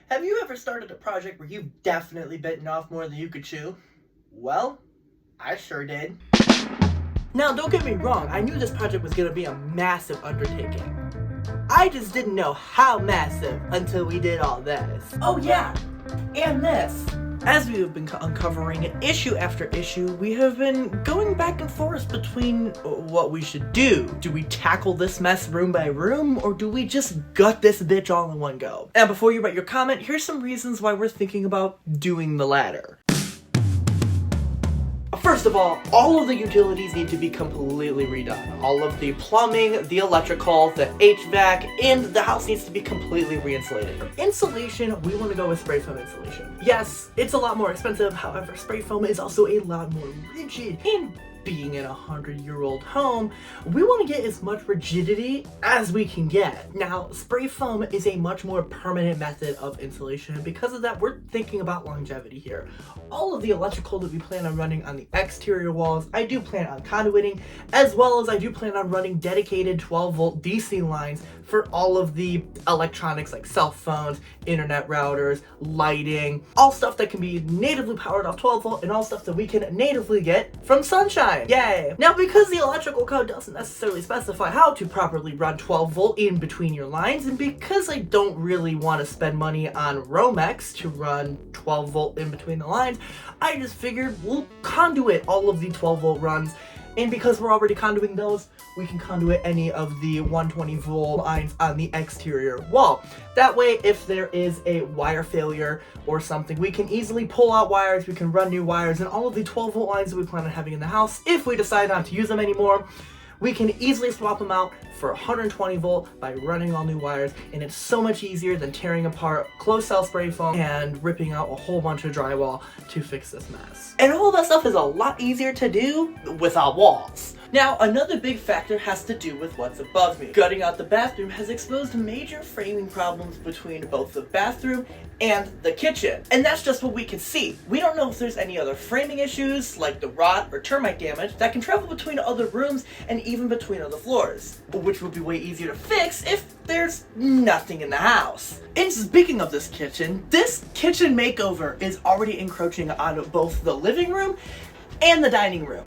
Have you ever started a project where you've definitely bitten off more than you could chew? Well, I sure did. Now, don't get me wrong, I knew this project was going to be a massive undertaking. I just didn't know how massive until we did all this. Oh yeah, and this. As we have been uncovering issue after issue, we have been going back and forth between what we should do. Do we tackle this mess room by room, or do we just gut this bitch all in one go? And before you write your comment, here's some reasons why we're thinking about doing the latter. First of all of the utilities need to be completely redone. All of the plumbing, the electrical, the HVAC, and the house needs to be completely re-insulated. For insulation, we want to go with spray foam insulation. Yes, it's a lot more expensive, however, spray foam is also a lot more rigid. And being in a 100-year-old home, we want to get as much rigidity as we can get. Now, spray foam is a much more permanent method of insulation, and because of that, we're thinking about longevity here. All of the electrical that we plan on running on the exterior walls, I do plan on conduiting, as well as I do plan on running dedicated 12-volt DC lines for all of the electronics like cell phones, internet routers, lighting, all stuff that can be natively powered off 12 volt and all stuff that we can natively get from sunshine. Yay! Now, because the electrical code doesn't necessarily specify how to properly run 12 volt in between your lines, and because I don't really want to spend money on Romex to run 12 volt in between the lines, I just figured we'll conduit all of the 12 volt runs. And because we're already conduiting those, we can conduit any of the 120 volt lines on the exterior wall. That way, if there is a wire failure or something, we can easily pull out wires, we can run new wires, and all of the 12 volt lines that we plan on having in the house, if we decide not to use them anymore, we can easily swap them out for 120 volt by running all new wires, and it's so much easier than tearing apart closed cell spray foam and ripping out a whole bunch of drywall to fix this mess. And all that stuff is a lot easier to do without walls. Now, another big factor has to do with what's above me. Gutting out the bathroom has exposed major framing problems between both the bathroom and the kitchen. And that's just what we can see. We don't know if there's any other framing issues, like the rot or termite damage, that can travel between other rooms and even between other floors, which would be way easier to fix if there's nothing in the house. And speaking of this kitchen makeover is already encroaching on both the living room and the dining room.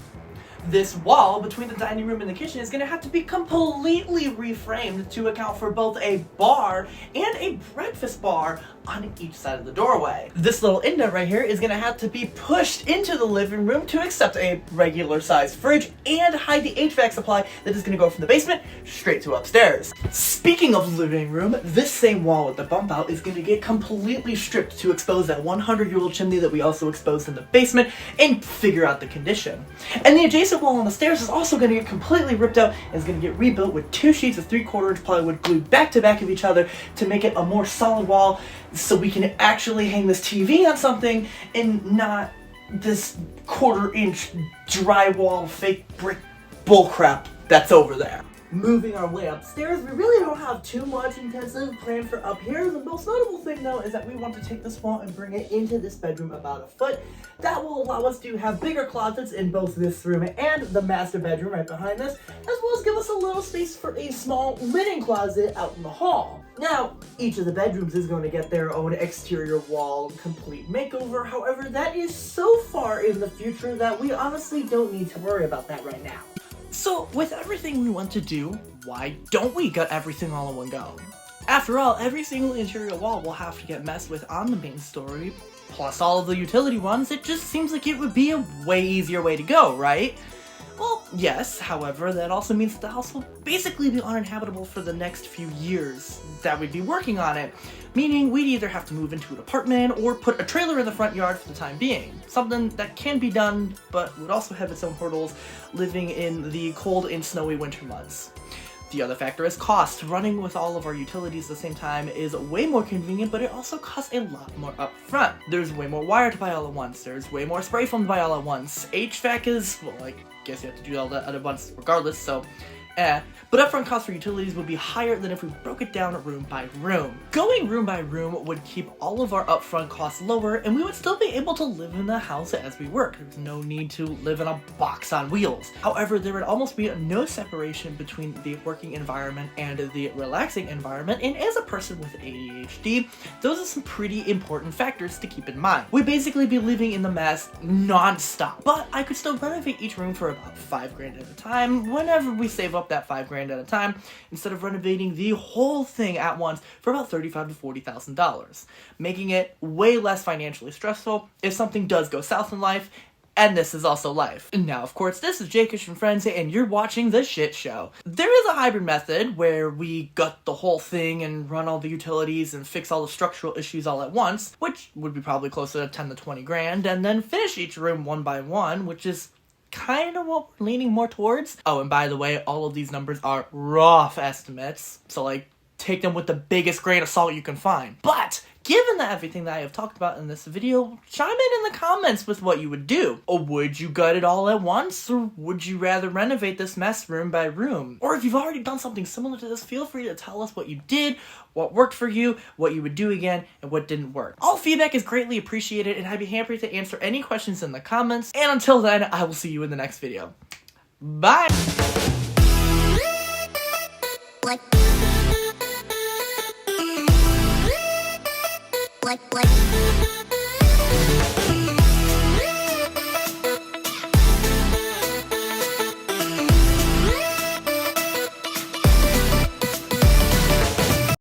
This wall between the dining room and the kitchen is going to have to be completely reframed to account for both a bar and a breakfast bar on each side of the doorway. This little indent right here is going to have to be pushed into the living room to accept a regular sized fridge and hide the HVAC supply that is going to go from the basement straight to upstairs. Speaking of living room, this same wall with the bump out is going to get completely stripped to expose that 100-year-old chimney that we also exposed in the basement and figure out the condition. And the adjacent wall on the stairs is also going to get completely ripped out and is going to get rebuilt with 2 sheets of 3/4 inch plywood glued back to back of each other to make it a more solid wall, so we can actually hang this TV on something and not this 1/4 inch drywall fake brick bullcrap that's over there. Moving our way upstairs, we really don't have too much intensive planned for up here. The most notable thing though is that we want to take this wall and bring it into this bedroom about 1 foot. That will allow us to have bigger closets in both this room and the master bedroom right behind this, as well as give us a little space for a small linen closet out in the hall. Now, each of the bedrooms is going to get their own exterior wall complete makeover. However, that is so far in the future that we honestly don't need to worry about that right now. So, with everything we want to do, why don't we gut everything all in one go? After all, every single interior wall will have to get messed with on the main story, plus all of the utility ones. It just seems like it would be a way easier way to go, right? Well, yes, however, that also means the house will basically be uninhabitable for the next few years that we'd be working on it, meaning we'd either have to move into an apartment or put a trailer in the front yard for the time being. Something that can be done, but would also have its own hurdles living in the cold and snowy winter months. The other factor is cost. Running with all of our utilities at the same time is way more convenient, but it also costs a lot more up front. There's way more wire to buy all at once. There's way more spray foam to buy all at once. HVAC is, well, I guess you have to do all that at once regardless, so but upfront costs for utilities would be higher than if we broke it down room by room. Going room by room would keep all of our upfront costs lower, and we would still be able to live in the house as we work. There's no need to live in a box on wheels. However, there would almost be no separation between the working environment and the relaxing environment, and as a person with ADHD, those are some pretty important factors to keep in mind. We'd basically be living in the mess non-stop, but I could still renovate each room for about $5,000 at a time whenever we save up that $5,000 at a time, instead of renovating the whole thing at once for about $35,000 to $40,000, making it way less financially stressful if something does go south in life. And this is also life. Now, of course, this is Jakish from Friends, and you're watching The Shit Show. There is a hybrid method where we gut the whole thing and run all the utilities and fix all the structural issues all at once, which would be probably closer to 10 to 20 grand, and then finish each room one by one, which is kind of what we're leaning more towards. Oh, and by the way, all of these numbers are rough estimates, so like, take them with the biggest grain of salt you can find. But given that everything that I have talked about in this video, chime in the comments with what you would do. Or would you gut it all at once? Or would you rather renovate this mess room by room? Or if you've already done something similar to this, feel free to tell us what you did, what worked for you, what you would do again, and what didn't work. All feedback is greatly appreciated, and I'd be happy to answer any questions in the comments. And until then, I will see you in the next video. Bye! What?